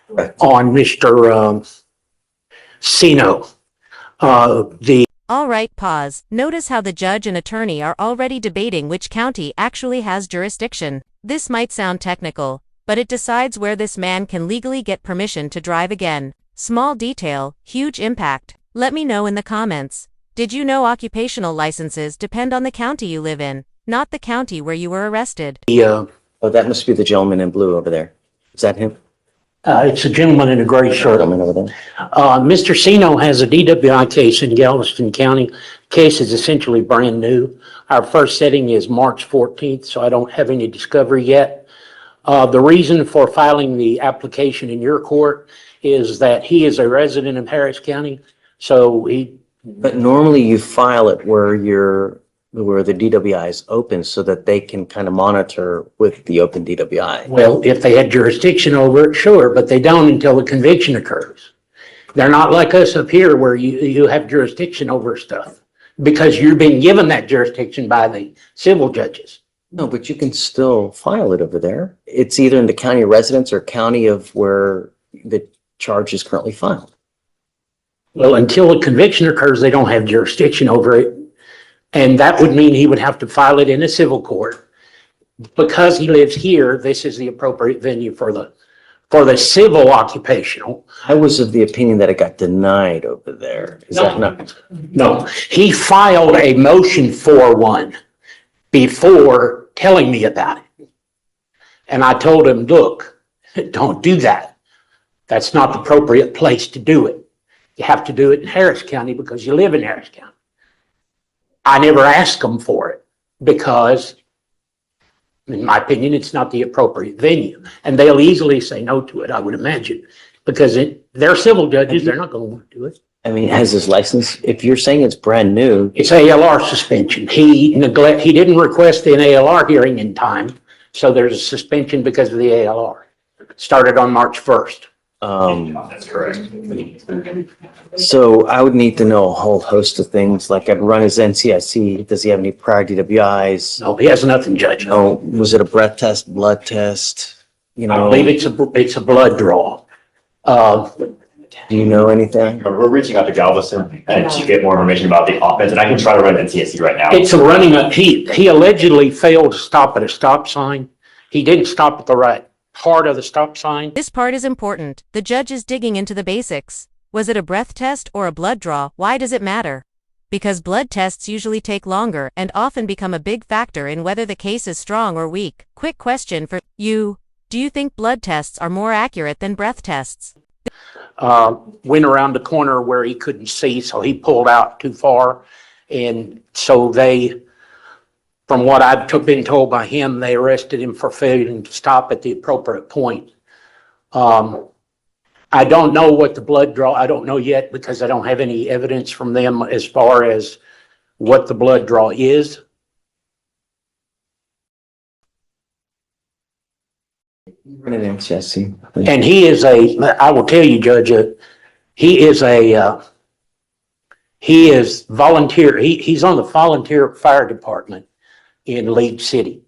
on Mr. Sino. All right, pause. Notice how the judge and attorney are already debating which county actually has jurisdiction. This might sound technical, but it decides where this man can legally get permission to drive again. Small detail, huge impact. Let me know in the comments. Did you know occupational licenses depend on the county you live in, not the county where you were arrested? Oh, that must be the gentleman in blue over there. Is that him? It's a gentleman in a gray shirt. Gentleman over there. Mr. Sino has a DWI case in Galveston County. Case is essentially brand new. Our first setting is March 14th, so I don't have any discovery yet. The reason for filing the application in your court is that he is a resident of Harris County, so But normally you file it where the DWI is open so that they can kind of monitor with the open DWI. well, if they had jurisdiction over it, sure, but they don't until the conviction occurs. They're not like us up here where you have jurisdiction over stuff because you're being given that jurisdiction by the civil judges. No, but you can still file it over there. It's either in the county of residence or county of where the charge is currently filed. Well, until the conviction occurs, they don't have jurisdiction over it. And that would mean he would have to file it in a civil court. Because he lives here, this is the appropriate venue for the civil occupational. I was of the opinion that it got denied over there. Is that not? No, he filed a motion for one before telling me about it. And I told him, look, don't do that. That's not the appropriate place to do it. You have to do it in Harris County because you live in Harris County. I never asked them for it because, in my opinion, it's not the appropriate venue. And they'll easily say no to it, I would imagine, because they're civil judges. They're not going to want to do it. I mean, has his license, if you're saying it's brand new. It's ALR suspension. He didn't request an ALR hearing in time. So there's a suspension because of the ALR. Started on March 1st. That's correct. So I would need to know a whole host of things, like I'd run his NCIC. Does he have any prior DWIs? No, he has nothing, Judge. No, was it a breath test, blood test? You I know, believe it's a blood draw. do you know anything? We're reaching out to Galveston and to get more information about the offense, and I can try to run NCSC right now. It's a running up. He allegedly failed to stop at a stop sign. He didn't stop at the right part of the stop sign. This part is important. The judge is digging into the basics. Was it a breath test or a blood draw? Why does it matter? Because blood tests usually take longer and often become a big factor in whether the case is strong or weak. Quick question for you. Do you think blood tests are more accurate than breath tests? Went around the corner where he couldn't see, so he pulled out too far. And so from what I've been told by him, they arrested him for failing to stop at the appropriate point. I don't know what the blood draw, I don't know yet because I don't have any evidence from them as far as what the blood draw is. Run an NCIC. And I will tell you, Judge, he is volunteer. He's on the volunteer fire department in League City.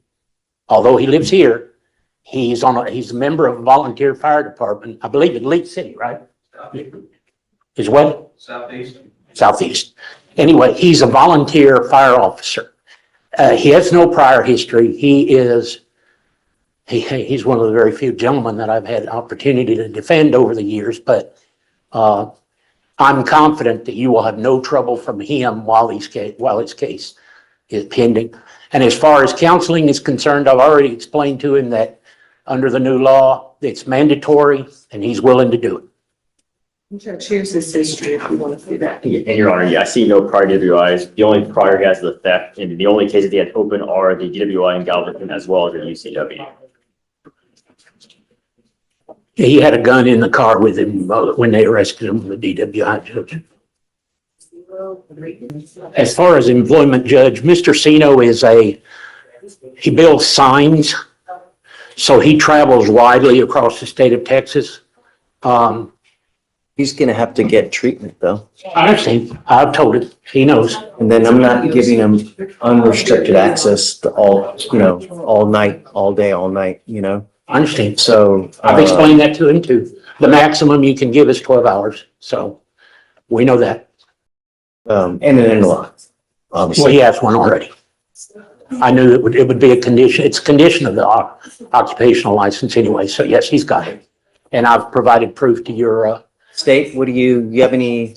Although he lives here, he's a member of a volunteer fire department, I believe in League City, right? Is what? Southeast. Anyway, he's a volunteer fire officer. He has no prior history. He's one of the very few gentlemen that I've had an opportunity to defend over the years, but I'm confident that you will have no trouble from him while his case is pending. And as far as counseling is concerned, I've already explained to him that under the new law, it's mandatory and he's willing to do it. Judge, here's his history if you want to see that. And Your Honor, I see no prior DWIs. The only prior he has is the theft, and the only cases he had open are the DWI in Galveston as well as the UCW. He had a gun in the car with him when they arrested him, the DWI judge. As far as employment, Judge, Mr. Sino he builds signs, so he travels widely across the state of Texas. He's gonna have to get treatment though. I understand. I've told him. He knows. And then I'm not giving him unrestricted access to all night, all day, all night, I understand. So. I've explained that to him too. The maximum you can give is 12 hours, so we know that. And an in-law, Well, obviously. he has one already. I knew it would be a condition, it's a condition of the occupational license anyway, so yes, he's got it. And I've provided proof to your, State, what do you have any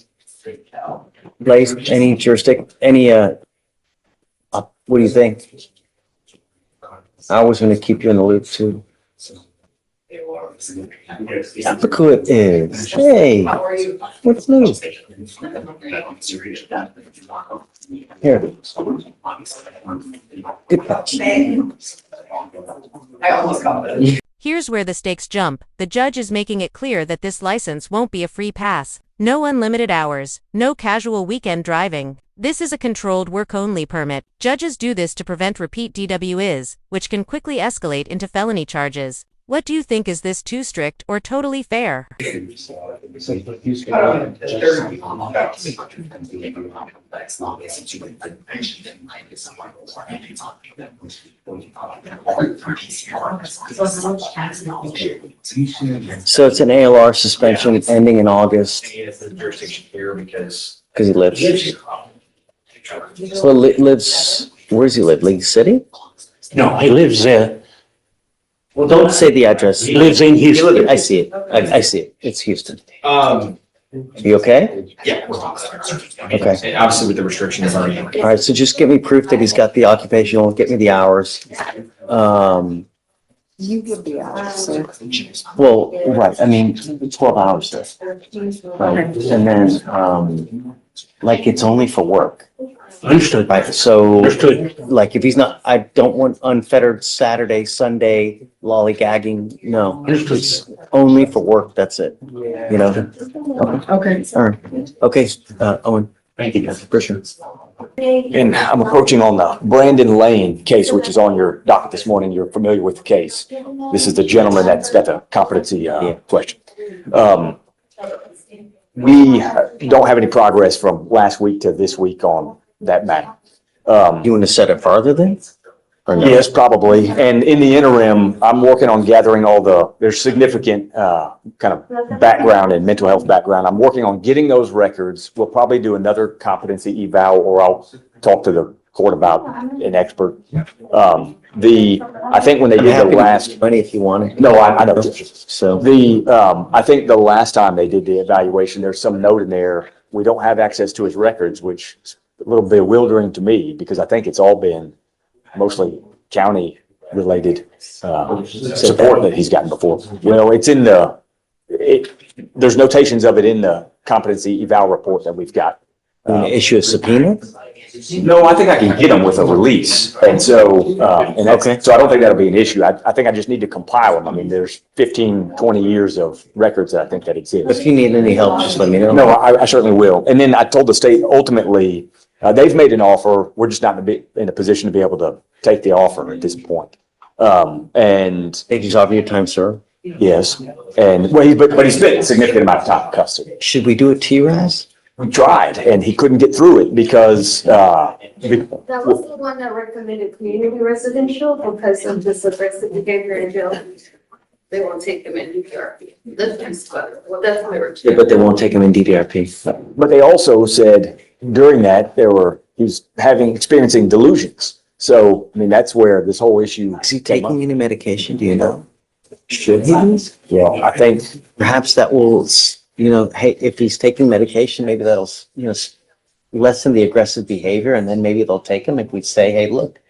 place, any jurisdiction, any, what do you think? I was gonna keep you in the loop too. Look who it is. Hey, what's new? Here. Good catch. I almost got it. Here's where the stakes jump. The judge is making it clear that this license won't be a free pass. No unlimited hours, no casual weekend driving. This is a controlled work-only permit. Judges do this to prevent repeat DWIs, which can quickly escalate into felony charges. What do you think? Is this too strict or totally fair? So it's an ALR suspension ending in August Because because he lives. So lives, where does he live? League City? no, he lives, Well, don't say the address. he lives in Houston. I see it. I see it. It's Houston. You okay? yeah. Okay. And obviously with the restrictions already. All right, so just give me proof that he's got the occupational, get me the hours. You give the hours, sir. Well, right, I mean, 12 hours there. Right, and then, like, it's only for work, Understood, right? So, understood. like, if he's not, I don't want unfettered Saturday, Sunday lollygagging, no. It's only for work, that's it, you know? Okay. All right, okay, Owen. Thank you, Judge. For sure. And I'm approaching on the Brandon Lane case, which is on your docket this morning. You're familiar with the case. This is the gentleman that's got the competency question. We don't have any progress from last week to this week on that matter. You want to set it farther then? Or no? Yes, probably. And in the interim, I'm working on gathering there's significant kind of background and mental health background. I'm working on getting those records. We'll probably do another competency eval, or I'll talk to the court about an expert. I think when they I'm did happy the to last, give money if you want it. no, I know. So, I think the last time they did the evaluation, there's some note in there, we don't have access to his records, which is a little bewildering to me, because I think it's all been mostly county related support that he's gotten before. Well, it's in there's notations of it in the competency eval report that we've got. you want to issue a subpoena? No, I think I can get them with a release. And so, Okay. so I don't think that'll be an issue. I think I just need to compile them. I mean, there's 15, 20 years of records that I think that exist. If you need any help, just let me know. No, I certainly will. And then I told the state, ultimately, they've made an offer. We're just not in a position to be able to take the offer at this point. And They just offer you time, sir. yes, and well, but he spent a significant amount of time in custody. Should we do a TRAS? We tried, and he couldn't get through it because, That was the one that recommended community residential because of this aggressive behavior in jail. They won't take them in DPRP. That's what that's what they were. Yeah, but they won't take him in DDRP. but they also said during that, he was experiencing delusions. So, I mean, that's where this whole issue Is he came up. taking any medication? Do you know? Should he be? Yeah, I think, Perhaps that will, hey, if he's taking medication, maybe that'll, lessen the aggressive behavior, and then maybe they'll take him if we say, hey, look.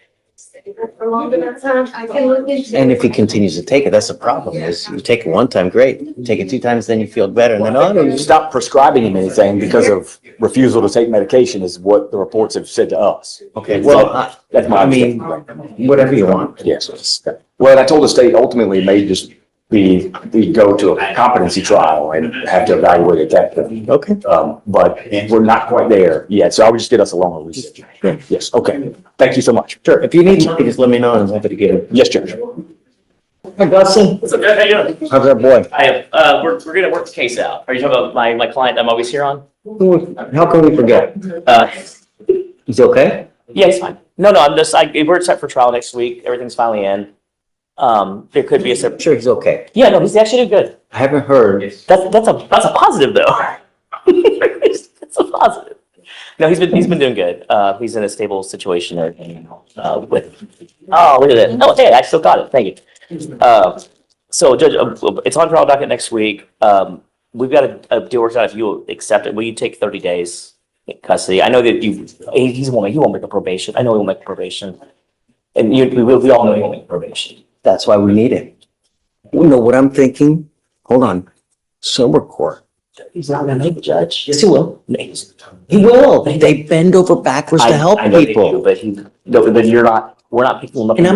For long enough time, I can look into. And if he continues to take it, that's the problem, is you take it one time, great. You take it 2 times, then you feel better, and then, oh, no, you just stop prescribing him anything because of refusal to take medication is what the reports have said to us. okay, well, That's my I mean, whatever you want. Yes. Well, and I told the state ultimately it may just be, we go to a competency trial and have to evaluate at that point. Okay. But we're not quite there yet. So I would just get us a longer recess. Yeah. Yes. Okay. Thank you so much. Sure, if you need something, just let me know, and I'm happy to get it. Yes, Judge. Hi, Dustin. What's up, Jeff? How you doing? How's that boy? We're gonna work the case out. Are you talking about my client I'm always here on? How can we forget? He's okay? Yeah, he's fine. No, we're set for trial next week. Everything's finally in. There could be a I'm separate. sure he's okay. Yeah, no, he's actually doing good. I haven't heard. That's a positive though. That's a positive. No, he's been doing good. He's in a stable situation with. Oh, look at that. Oh, hey, I still got it. Thank you. So Judge, it's on trial docket next week. We've got a deal worked out. If you accept it, will you take 30 days in custody? I know that he won't make a probation. I know he won't make a probation. And we all know he won't make a probation. That's why we need it. You know what I'm thinking? Hold on. Sober court. He's not gonna make it, Judge. Yes, he will. He will. They bend over backwards to help I know they people. do, but we're not picking him up. And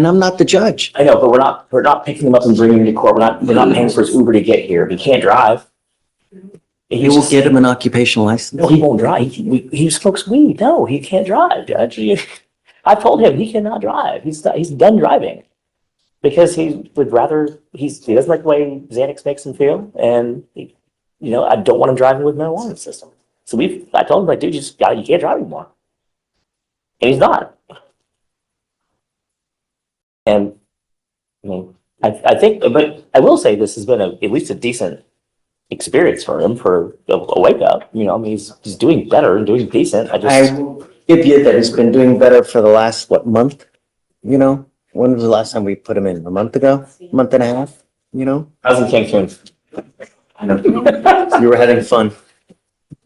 I'm not the judge. I know, but we're not picking him up and bringing him to court. We're not paying for his Uber to get here. He can't drive. You will get him an occupational license. No, he won't drive. He smokes weed. No, he can't drive, Judge. I told him he cannot drive. He's done driving because he would rather, he doesn't like the way Xanax makes him feel. And, I don't want him driving with marijuana in the system. So I told him, like, dude, you can't drive anymore. And he's not. And, I think, but I will say this has been at least a decent experience for him for a wake up. He's doing better and doing decent. I will give you that he's been doing better for the last, month? When was the last time we put him in? A month ago? Month and a half? I was in Cancun. You were having fun.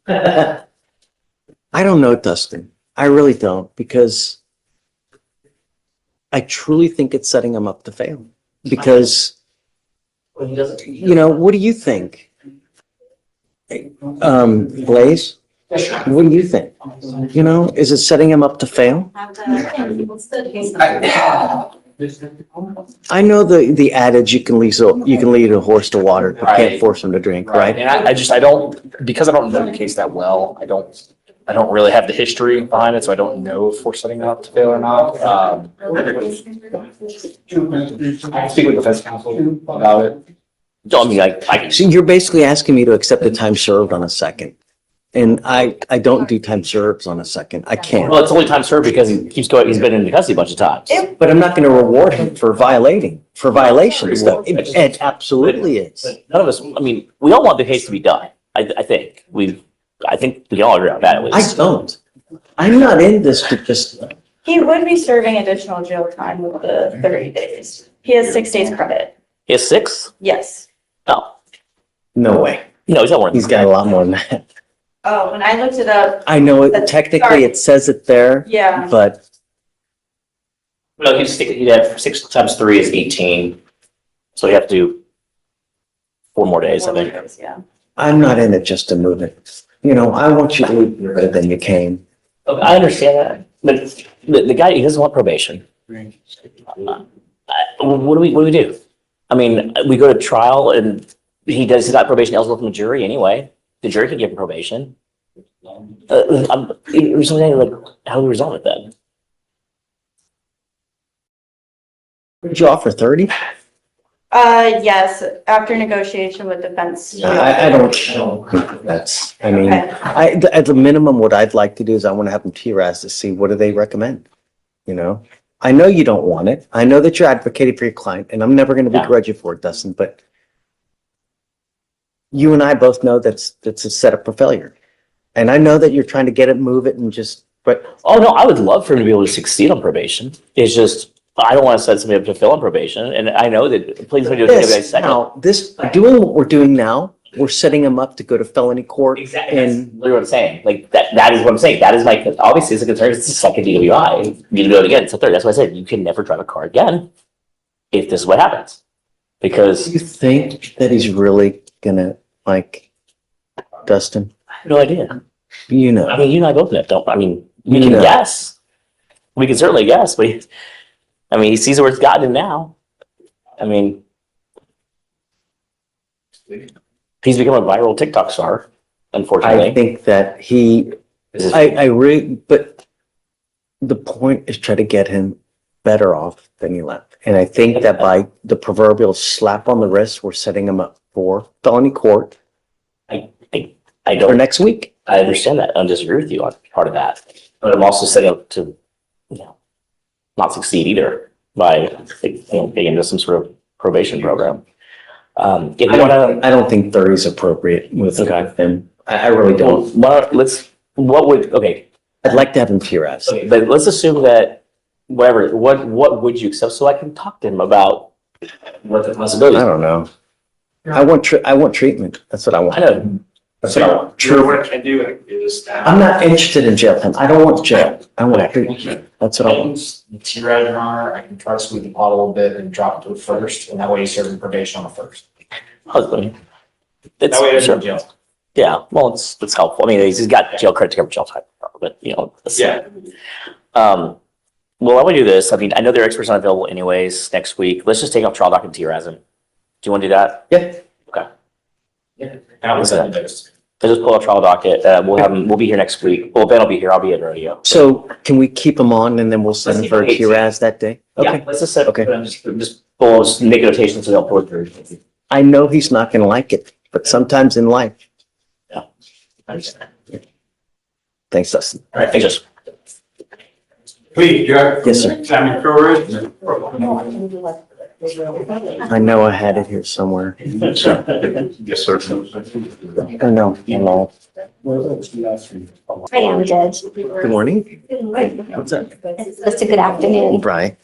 I don't know, Dustin. I really don't, because I truly think it's setting him up to fail. Because, Well, he doesn't. what do you think? Blaze, what do you think? Is it setting him up to fail? I know the adage, you can lead a horse to water, but can't force him to drink, right? And I don't, because I don't know the case that well, I don't really have the history behind it, so I don't know if we're setting it up to fail or not. I speak with defense counsel about it. I mean, I So you're basically asking me to accept the time served on a second. And I don't do time serves on a second. I can't. well, it's only time served because he keeps going. He's been in custody a bunch of times. But I'm not going to reward him for violations though. It absolutely is. None of us. I mean, we all want the case to be done. I think we can all agree on that at I least. don't. I'm not in this to just, He would be serving additional jail time with the 30 days. He has 6 days credit. He has 6? Yes. No, no way. he's not more. He's got a lot more than that. Oh, when I looked it up, I know it, technically it says it there, yeah. but No, he'd have 6 times 3 is 18. So you have to do 4 more days, I think. Yeah. I'm not in it just to move it. I want you to leave better than you came. Okay, I understand that, but the guy, he doesn't want probation. What do we do? I mean, we go to trial and he's not probation eligible from the jury anyway. The jury can give him probation. It saying, like, how do we resolve it then? What did you offer, 30? Yes, after negotiation with defense. I don't think that's, Okay. at the minimum, what I'd like to do is I want to have them TRAS to see what do they recommend, I know you don't want it. I know that you're advocating for your client, and I'm never going to Yeah. begrudge you for it, Dustin, but you and I both know that's a setup for failure. And I know that you're trying to get it, move it, and but Oh, no, I would love for him to be able to succeed on probation. It's just, I don't want to set somebody up to fail on probation. And I know that, please don't do it second. doing what we're doing now, we're setting them up to go to felony court. Exactly. That's And literally what I'm saying. Like, that is what I'm saying. That is obviously it's a concern. It's the second DWI. You need to do it again. It's a third. That's why I said you can never drive a car again if this is what happens. Because do you think that he's really gonna, Dustin? I have no idea. I mean, you and I both know. We can guess. We can certainly guess, but he sees where it's gotten him now. He's become a viral TikTok star, unfortunately. I think that but the point is try to get him better off than he left. And I think that by the proverbial slap on the wrist, we're setting him up for felony court I for don't. next week. I understand that. I don't disagree with you on part of that, but I'm also setting up to, not succeed either. by, getting into some sort of probation program. If you I wanna, don't think 30 is appropriate with Okay. him. I really well, don't. okay, I'd like to have him TRS. but let's assume that what would you accept so I can talk to him about what the I possibilities are. don't know. I want treatment. That's what I want. I know. That's what I want. What I can do is. I'm not interested in jail time. I don't want jail. I want treatment. That's what I want. T-Rad, Your Honor, I can try to sweeten the pot a little bit and drop it to the first, and that way you serve him probation on the first. Husband. That way It's, there's no jail. yeah, well, it's helpful. I mean, he's got jail credit to cover jail time, but Yeah. Well, I want to do this. I mean, I know their experts not available anyways next week. Let's just take off trial doc and TRAS him. Do you want to do that? Yeah. Okay. And I will send you those. So just pull a trial docket. We'll be here next week. Well, Ben will be here. I'll be at rodeo. So can we keep him on and then we'll send him for a TRAS that day? Yeah, Okay. let's just set, Okay. just make a notation so they'll put through. I know he's not going to like it, but sometimes in life. I understand. Thanks, Dustin. All right, thanks, Jess. Please, you have. Yes, sir. Sammy Torres. I know I had it here somewhere. Yes, sir. I know. I am Judge. Good morning. What's up? It's a good afternoon. Right.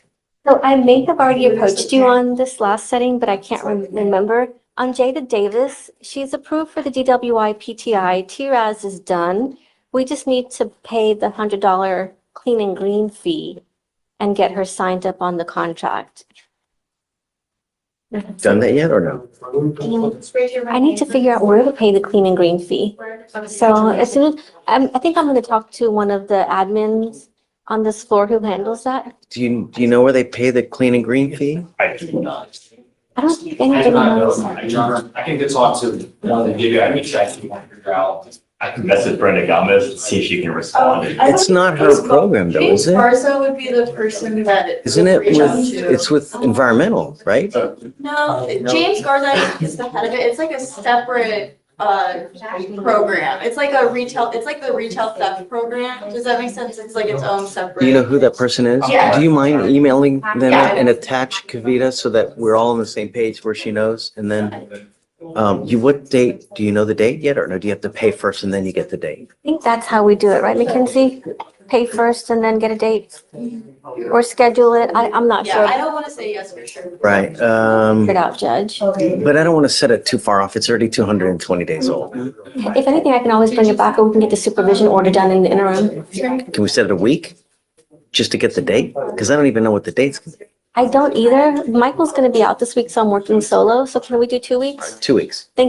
So I may have already approached you on this last setting, but I can't remember. On Jada Davis, she's approved for the DWI PTI. TRAS is done. We just need to pay the $100 clean and green fee and get her signed up on the contract. Done that yet or no? I need to figure out where to pay the clean and green fee. So as soon as, I think I'm going to talk to one of the admins on this floor who handles that. Do you know where they pay the clean and green fee? I don't think I anybody do not know, knows. Your Honor. I can go talk to one of the DWI execs if you want to figure out. I can message Brenda Gomez, see if she can respond. It's not her program though, is it? Barza would be the person that. Isn't it reach out with, to. it's with environmental, right? No, James Garza is the head of it. It's like a separate program. It's like the retail theft program. Does that make sense? It's like its own separate. Do you know who that person is? Yeah. Do you mind emailing them Yeah. and attach Kavita so that we're all on the same page where she knows? And then, what date, do you know the date yet or no? Do you have to pay first and then you get the date? I think that's how we do it, right, Mackenzie? Pay first and then get a date? Or schedule it? I'm not Yeah, sure. I don't want to say yes for sure. Right, Figure it out, Judge. but I don't want to set it too far off. It's already 220 days old. If anything, I can always bring it back or we can get the supervision order done in the interim. Can we set it a week? Just to get the date? Because I don't even know what the date's gonna be. I don't either. Michael's going to be out this week, so I'm working solo. So can we do 2 weeks? 2 weeks. Thank you.